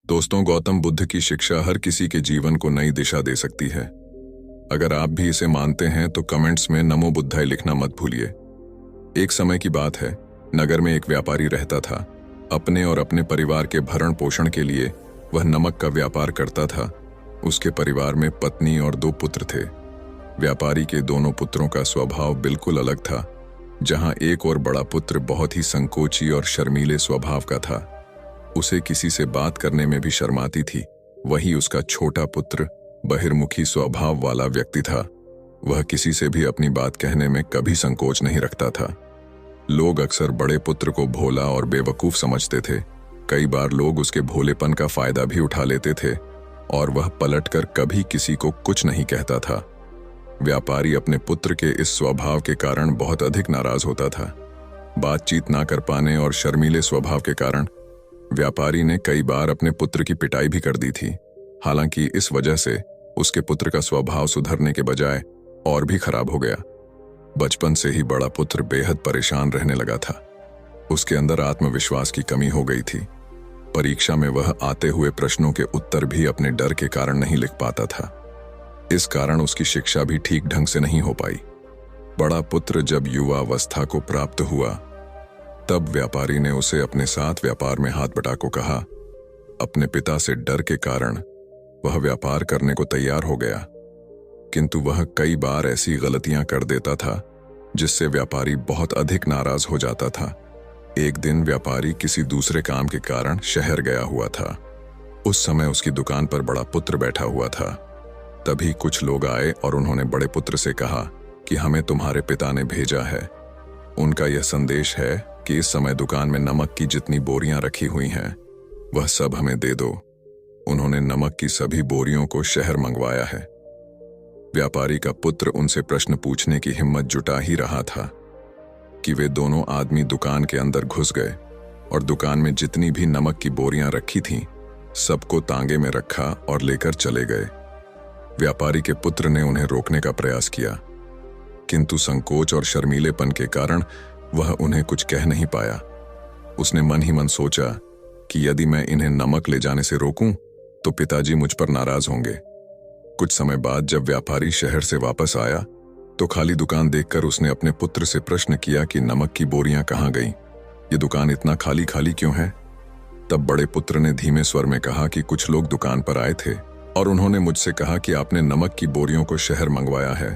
दोस्तों, गौतम बुद्ध की शिक्षा हर किसी के जीवन को नई दिशा दे सकती है। अगर आप भी इसे मानते हैं तो कमेंट्स में नमो बुद्धाय लिखना मत भूलिए। एक समय की बात है, नगर में एक व्यापारी रहता था। अपने और अपने परिवार के भरण पोषण के लिए वह नमक का व्यापार करता था। उसके परिवार में पत्नी और 2 पुत्र थे। व्यापारी के दोनों पुत्रों का स्वभाव बिल्कुल अलग था। जहां एक और बड़ा पुत्र बहुत ही संकोची और शर्मीले स्वभाव का था, उसे किसी से बात करने में भी शर्माती थी। वहीं उसका छोटा पुत्र बहिर्मुखी स्वभाव वाला व्यक्ति था। वह किसी से भी अपनी बात कहने में कभी संकोच नहीं रखता था। लोग अक्सर बड़े पुत्र को भोला और बेवकूफ समझते थे। कई बार लोग उसके भोलेपन का फायदा भी उठा लेते थे और वह पलटकर कभी किसी को कुछ नहीं कहता था। व्यापारी अपने पुत्र के इस स्वभाव के कारण बहुत अधिक नाराज होता था। बातचीत ना कर पाने और शर्मीले स्वभाव के कारण व्यापारी ने कई बार अपने पुत्र की पिटाई भी कर दी थी। हालांकि इस वजह से उसके पुत्र का स्वभाव सुधरने के बजाय और भी खराब हो गया। बचपन से ही बड़ा पुत्र बेहद परेशान रहने लगा था। उसके अंदर आत्मविश्वास की कमी हो गई थी। परीक्षा में वह आते हुए प्रश्नों के उत्तर भी अपने डर के कारण नहीं लिख पाता था। इस कारण उसकी शिक्षा भी ठीक ढंग से नहीं हो पाई। बड़ा पुत्र जब युवावस्था को प्राप्त हुआ, तब व्यापारी ने उसे अपने साथ व्यापार में हाथ बटा को कहा। अपने पिता से डर के कारण वह व्यापार करने को तैयार हो गया, किंतु वह कई बार ऐसी गलतियां कर देता था जिससे व्यापारी बहुत अधिक नाराज हो जाता था। एक दिन व्यापारी किसी दूसरे काम के कारण शहर गया हुआ था। उस समय उसकी दुकान पर बड़ा पुत्र बैठा हुआ था। तभी कुछ लोग आए और उन्होंने बड़े पुत्र से कहा कि हमें तुम्हारे पिता ने भेजा है। उनका यह संदेश है कि इस समय दुकान में नमक की जितनी बोरियां रखी हुई हैं, वह सब हमें दे दो। उन्होंने नमक की सभी बोरियों को शहर मंगवाया है। व्यापारी का पुत्र उनसे प्रश्न पूछने की हिम्मत जुटा ही रहा था कि वे दोनों आदमी दुकान के अंदर घुस गए और दुकान में जितनी भी नमक की बोरियां रखी थीं, सबको तांगे में रखा और लेकर चले गए। व्यापारी के पुत्र ने उन्हें रोकने का प्रयास किया, किंतु संकोच और शर्मीलेपन के कारण वह उन्हें कुछ कह नहीं पाया। उसने मन ही मन सोचा कि यदि मैं इन्हें नमक ले जाने से रोकूं तो पिताजी मुझ पर नाराज होंगे। कुछ समय बाद जब व्यापारी शहर से वापस आया तो खाली दुकान देखकर उसने अपने पुत्र से प्रश्न किया कि नमक की बोरियां कहाँ गईं? ये दुकान इतना खाली खाली क्यों है? तब बड़े पुत्र ने धीमे स्वर में कहा कि कुछ लोग दुकान पर आए थे और उन्होंने मुझसे कहा कि आपने नमक की बोरियों को शहर मंगवाया है,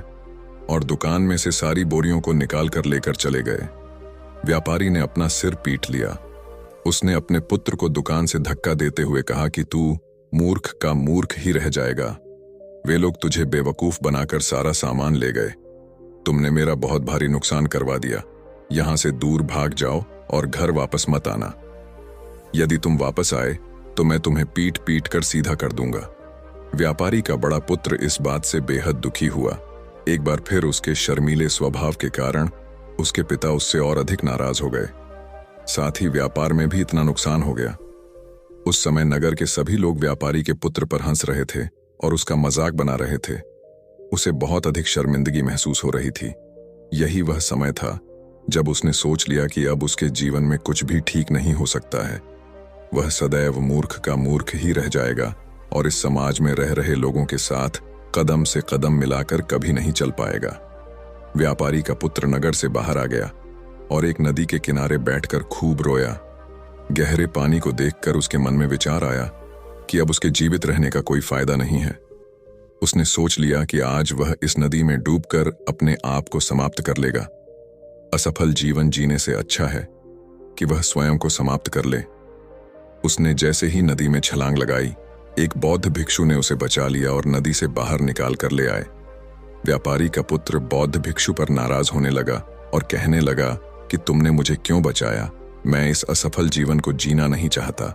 और दुकान में से सारी बोरियों को निकाल कर लेकर चले गए। व्यापारी ने अपना सिर पीट लिया। उसने अपने पुत्र को दुकान से धक्का देते हुए कहा कि तू मूर्ख का मूर्ख ही रह जाएगा। वे लोग तुझे बेवकूफ बनाकर सारा सामान ले गए। तुमने मेरा बहुत भारी नुकसान करवा दिया। यहां से दूर भाग जाओ और घर वापस मत आना। यदि तुम वापस आए तो मैं तुम्हें पीट पीट कर सीधा कर दूंगा। व्यापारी का बड़ा पुत्र इस बात से बेहद दुखी हुआ। एक बार फिर उसके शर्मीले स्वभाव के कारण उसके पिता उससे और अधिक नाराज हो गए। साथ ही व्यापार में भी इतना नुकसान हो गया। उस समय नगर के सभी लोग व्यापारी के पुत्र पर हंस रहे थे और उसका मजाक बना रहे थे। उसे बहुत अधिक शर्मिंदगी महसूस हो रही थी। यही वह समय था जब उसने सोच लिया कि अब उसके जीवन में कुछ भी ठीक नहीं हो सकता है। वह सदैव मूर्ख का मूर्ख ही रह जाएगा और इस समाज में रह रहे लोगों के साथ कदम से कदम मिलाकर कभी नहीं चल पाएगा। व्यापारी का पुत्र नगर से बाहर आ गया और एक नदी के किनारे बैठकर खूब रोया। गहरे पानी को देखकर उसके मन में विचार आया कि अब उसके जीवित रहने का कोई फायदा नहीं है। उसने सोच लिया कि आज वह इस नदी में डूबकर अपने आप को समाप्त कर लेगा। असफल जीवन जीने से अच्छा है कि वह स्वयं को समाप्त कर ले। उसने जैसे ही नदी में छलांग लगाई, एक बौद्ध भिक्षु ने उसे बचा लिया और नदी से बाहर निकाल कर ले आए। व्यापारी का पुत्र बौद्ध भिक्षु पर नाराज होने लगा और कहने लगा कि तुमने मुझे क्यों बचाया? मैं इस असफल जीवन को जीना नहीं चाहता।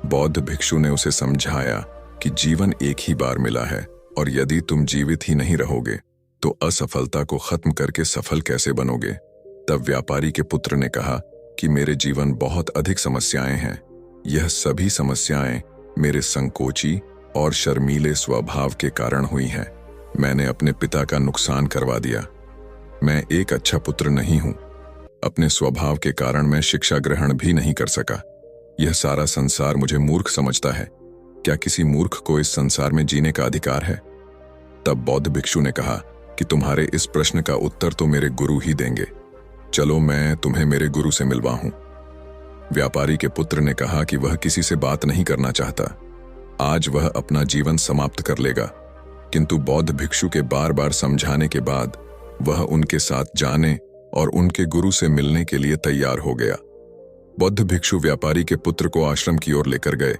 बौद्ध भिक्षु ने उसे समझाया कि जीवन एक ही बार मिला है और यदि तुम जीवित ही नहीं रहोगे तो असफलता को खत्म करके सफल कैसे बनोगे? तब व्यापारी के पुत्र ने कहा कि मेरे जीवन बहुत अधिक समस्याएं हैं। यह सभी समस्याएं मेरे संकोची और शर्मीले स्वभाव के कारण हुई हैं। मैंने अपने पिता का नुकसान करवा दिया। मैं एक अच्छा पुत्र नहीं हूं। अपने स्वभाव के कारण मैं शिक्षा ग्रहण भी नहीं कर सका। यह सारा संसार मुझे मूर्ख समझता है। क्या किसी मूर्ख को इस संसार में जीने का अधिकार है? तब बौद्ध भिक्षु ने कहा कि तुम्हारे इस प्रश्न का उत्तर तो मेरे गुरु ही देंगे। चलो मैं तुम्हें मेरे गुरु से मिलवाऊं। व्यापारी के पुत्र ने कहा कि वह किसी से बात नहीं करना चाहता। आज वह अपना जीवन समाप्त कर लेगा। किंतु बौद्ध भिक्षु के बार बार समझाने के बाद वह उनके साथ जाने और उनके गुरु से मिलने के लिए तैयार हो गया। बौद्ध भिक्षु व्यापारी के पुत्र को आश्रम की ओर लेकर गए।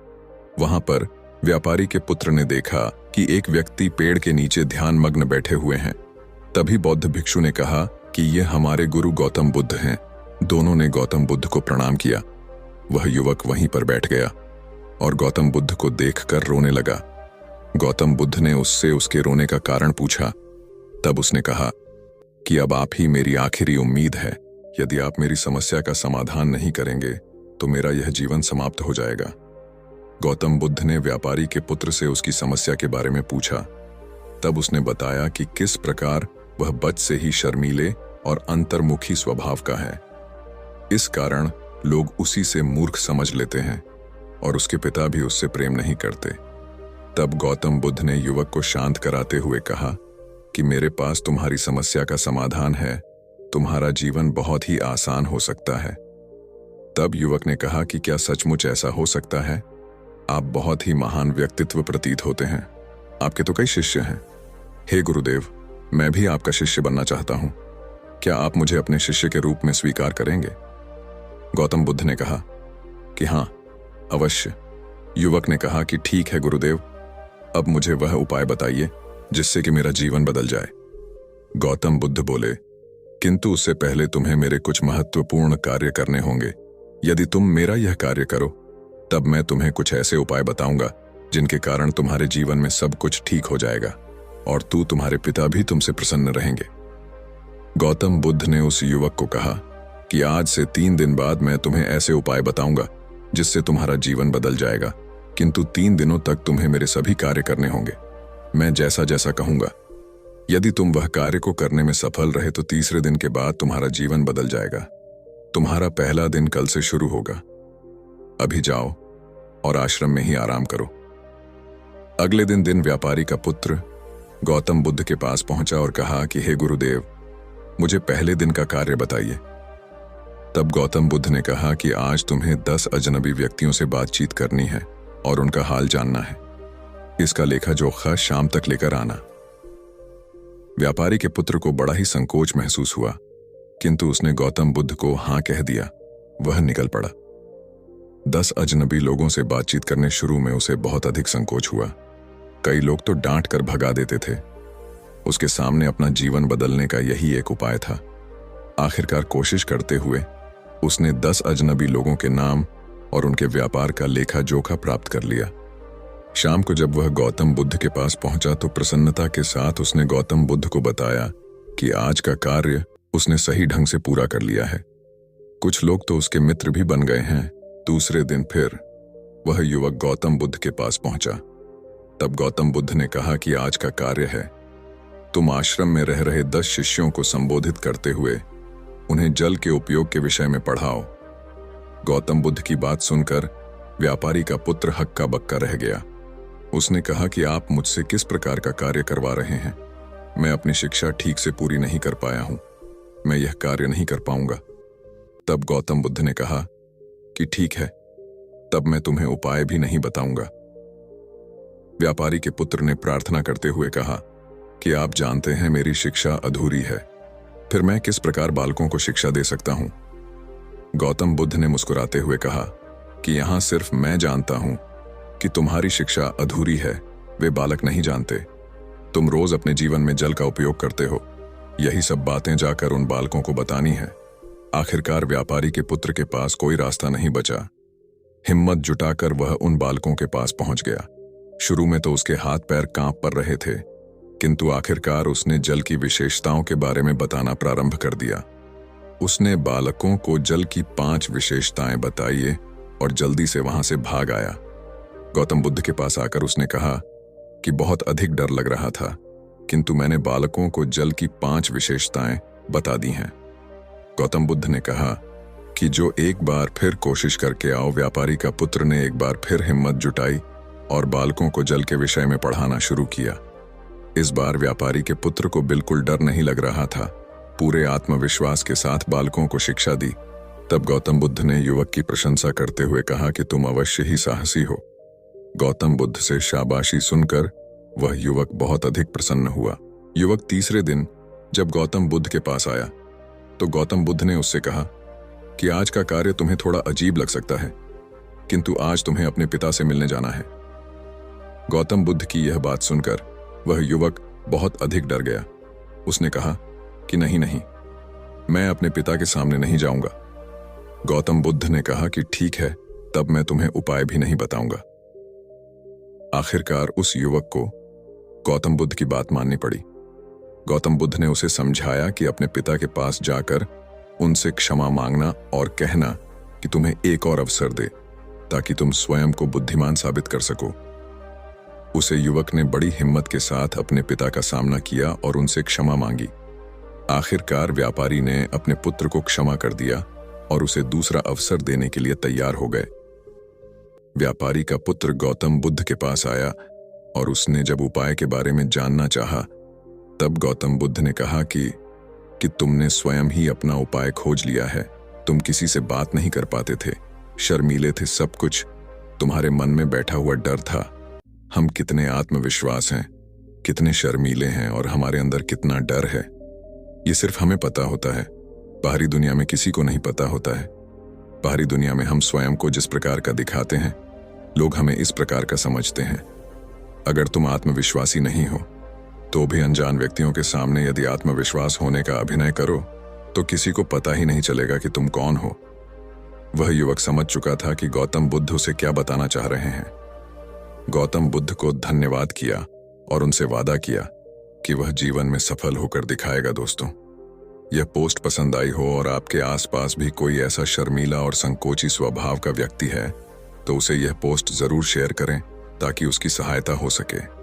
वहां पर व्यापारी के पुत्र ने देखा कि एक व्यक्ति पेड़ के नीचे ध्यान मग्न बैठे हुए हैं। तभी बौद्ध भिक्षु ने कहा कि ये हमारे गुरु गौतम बुद्ध हैं। दोनों ने गौतम बुद्ध को प्रणाम किया। वह युवक वहीं पर बैठ गया और गौतम बुद्ध को देखकर रोने लगा। गौतम बुद्ध ने उससे उसके रोने का कारण पूछा। तब उसने कहा कि अब आप ही मेरी आखिरी उम्मीद है। यदि आप मेरी समस्या का समाधान नहीं करेंगे तो मेरा यह जीवन समाप्त हो जाएगा। गौतम बुद्ध ने व्यापारी के पुत्र से उसकी समस्या के बारे में पूछा। तब उसने बताया कि किस प्रकार वह बच से ही शर्मीले और अंतर्मुखी स्वभाव का है। इस कारण लोग उसी से मूर्ख समझ लेते हैं और उसके पिता भी उससे प्रेम नहीं करते। तब गौतम बुद्ध ने युवक को शांत कराते हुए कहा कि मेरे पास तुम्हारी समस्या का समाधान है। तुम्हारा जीवन बहुत ही आसान हो सकता है। तब युवक ने कहा कि क्या सचमुच ऐसा हो सकता है? आप बहुत ही महान व्यक्तित्व प्रतीत होते हैं। आपके तो कई शिष्य हैं। हे गुरुदेव, मैं भी आपका शिष्य बनना चाहता हूं। क्या आप मुझे अपने शिष्य के रूप में स्वीकार करेंगे? गौतम बुद्ध ने कहा कि हाँ, अवश्य। युवक ने कहा कि ठीक है गुरुदेव, अब मुझे वह उपाय बताइए जिससे कि मेरा जीवन बदल जाए। गौतम बुद्ध बोले, किंतु उससे पहले तुम्हें मेरे कुछ महत्वपूर्ण कार्य करने होंगे। यदि तुम मेरा यह कार्य करो तब मैं तुम्हें कुछ ऐसे उपाय बताऊंगा जिनके कारण तुम्हारे जीवन में सब कुछ ठीक हो जाएगा और तुम्हारे पिता भी तुमसे प्रसन्न रहेंगे। गौतम बुद्ध ने उस युवक को कहा कि आज से 3 दिन बाद मैं तुम्हें ऐसे उपाय बताऊंगा जिससे तुम्हारा जीवन बदल जाएगा, किंतु 3 दिनों तक तुम्हें मेरे सभी कार्य करने होंगे। मैं जैसा जैसा कहूंगा। यदि तुम वह कार्य को करने में सफल रहे तो तीसरे दिन के बाद तुम्हारा जीवन बदल जाएगा। तुम्हारा पहला दिन कल से शुरू होगा। अभी जाओ और आश्रम में ही आराम करो। अगले दिन व्यापारी का पुत्र गौतम बुद्ध के पास पहुंचा और कहा कि हे गुरुदेव, मुझे पहले दिन का कार्य बताइए। तब गौतम बुद्ध ने कहा कि आज तुम्हें 10 अजनबी व्यक्तियों से बातचीत करनी है और उनका हाल जानना है। इसका लेखा जोखा शाम तक लेकर आना। व्यापारी के पुत्र को बड़ा ही संकोच महसूस हुआ, किंतु उसने गौतम बुद्ध को हाँ कह दिया। वह निकल पड़ा। 10 अजनबी लोगों से बातचीत करने शुरू में उसे बहुत अधिक संकोच हुआ। कई लोग तो डांट कर भगा देते थे। उसके सामने अपना जीवन बदलने का यही एक उपाय था। आखिरकार कोशिश करते हुए उसने 10 अजनबी लोगों के नाम और उनके व्यापार का लेखा जोखा प्राप्त कर लिया। शाम को जब वह गौतम बुद्ध के पास पहुंचा तो प्रसन्नता के साथ उसने गौतम बुद्ध को बताया कि आज का कार्य उसने सही ढंग से पूरा कर लिया है। कुछ लोग तो उसके मित्र भी बन गए हैं। दूसरे दिन फिर वह युवक गौतम बुद्ध के पास पहुंचा। तब गौतम बुद्ध ने कहा कि आज का कार्य है, तुम आश्रम में रह रहे 10 शिष्यों को संबोधित करते हुए उन्हें जल के उपयोग के विषय में पढ़ाओ। गौतम बुद्ध की बात सुनकर व्यापारी का पुत्र हक्का बक्का रह गया। उसने कहा कि आप मुझसे किस प्रकार का कार्य करवा रहे हैं? मैं अपनी शिक्षा ठीक से पूरी नहीं कर पाया हूं। मैं यह कार्य नहीं कर पाऊंगा। तब गौतम बुद्ध ने कहा कि ठीक है, तब मैं तुम्हें उपाय भी नहीं बताऊंगा। व्यापारी के पुत्र ने प्रार्थना करते हुए कहा कि आप जानते हैं मेरी शिक्षा अधूरी है, फिर मैं किस प्रकार बालकों को शिक्षा दे सकता हूं? गौतम बुद्ध ने मुस्कुराते हुए कहा कि यहां सिर्फ मैं जानता हूं कि तुम्हारी शिक्षा अधूरी है, वे बालक नहीं जानते। तुम रोज अपने जीवन में जल का उपयोग करते हो। यही सब बातें जाकर उन बालकों को बतानी है। आखिरकार व्यापारी के पुत्र के पास कोई रास्ता नहीं बचा। हिम्मत जुटाकर वह उन बालकों के पास पहुंच गया। शुरू में तो उसके हाथ पैर कांप पर रहे थे, किंतु आखिरकार उसने जल की विशेषताओं के बारे में बताना प्रारंभ कर दिया। उसने बालकों को जल की 5 विशेषताएं बताई और जल्दी से वहां से भाग आया। गौतम बुद्ध के पास आकर उसने कहा कि बहुत अधिक डर लग रहा था, किंतु मैंने बालकों को जल की 5 विशेषताएं बता दी हैं। गौतम बुद्ध ने कहा कि जो एक बार फिर कोशिश करके आओ। व्यापारी का पुत्र ने एक बार फिर हिम्मत जुटाई और बालकों को जल के विषय में पढ़ाना शुरू किया। इस बार व्यापारी के पुत्र को बिल्कुल डर नहीं लग रहा था। पूरे आत्मविश्वास के साथ बालकों को शिक्षा दी। तब गौतम बुद्ध ने युवक की प्रशंसा करते हुए कहा कि तुम अवश्य ही साहसी हो। गौतम बुद्ध से शाबाशी सुनकर वह युवक बहुत अधिक प्रसन्न हुआ। युवक तीसरे दिन जब गौतम बुद्ध के पास आया तो गौतम बुद्ध ने उससे कहा कि आज का कार्य तुम्हें थोड़ा अजीब लग सकता है, किंतु आज तुम्हें अपने पिता से मिलने जाना है। गौतम बुद्ध की यह बात सुनकर वह युवक बहुत अधिक डर गया। उसने कहा कि नहीं नहीं, मैं अपने पिता के सामने नहीं जाऊंगा। गौतम बुद्ध ने कहा कि ठीक है, तब मैं तुम्हें उपाय भी नहीं बताऊंगा। आखिरकार उस युवक को गौतम बुद्ध की बात माननी पड़ी। गौतम बुद्ध ने उसे समझाया कि अपने पिता के पास जाकर उनसे क्षमा मांगना और कहना कि तुम्हें एक और अवसर दे ताकि तुम स्वयं को बुद्धिमान साबित कर सको। उसे युवक ने बड़ी हिम्मत के साथ अपने पिता का सामना किया और उनसे क्षमा मांगी। आखिरकार व्यापारी ने अपने पुत्र को क्षमा कर दिया और उसे दूसरा अवसर देने के लिए तैयार हो गए। व्यापारी का पुत्र गौतम बुद्ध के पास आया और उसने जब उपाय के बारे में जानना चाहा, तब गौतम बुद्ध ने कहा कि तुमने स्वयं ही अपना उपाय खोज लिया है। तुम किसी से बात नहीं कर पाते थे, शर्मीले थे, सब कुछ तुम्हारे मन में बैठा हुआ डर था। हम कितने आत्मविश्वास हैं, कितने शर्मीले हैं और हमारे अंदर कितना डर है, ये सिर्फ हमें पता होता है। बाहरी दुनिया में किसी को नहीं पता होता है। बाहरी दुनिया में हम स्वयं को जिस प्रकार का दिखाते हैं, लोग हमें इस प्रकार का समझते हैं। अगर तुम आत्मविश्वासी नहीं हो तो भी अनजान व्यक्तियों के सामने यदि आत्मविश्वास होने का अभिनय करो तो किसी को पता ही नहीं चलेगा कि तुम कौन हो। वह युवक समझ चुका था कि गौतम बुद्ध उसे क्या बताना चाह रहे हैं। गौतम बुद्ध को धन्यवाद किया और उनसे वादा किया कि वह जीवन में सफल होकर दिखाएगा। दोस्तों, यह पोस्ट पसंद आई हो और आपके आसपास भी कोई ऐसा शर्मीला और संकोची स्वभाव का व्यक्ति है तो उसे यह पोस्ट जरूर शेयर करें ताकि उसकी सहायता हो सके।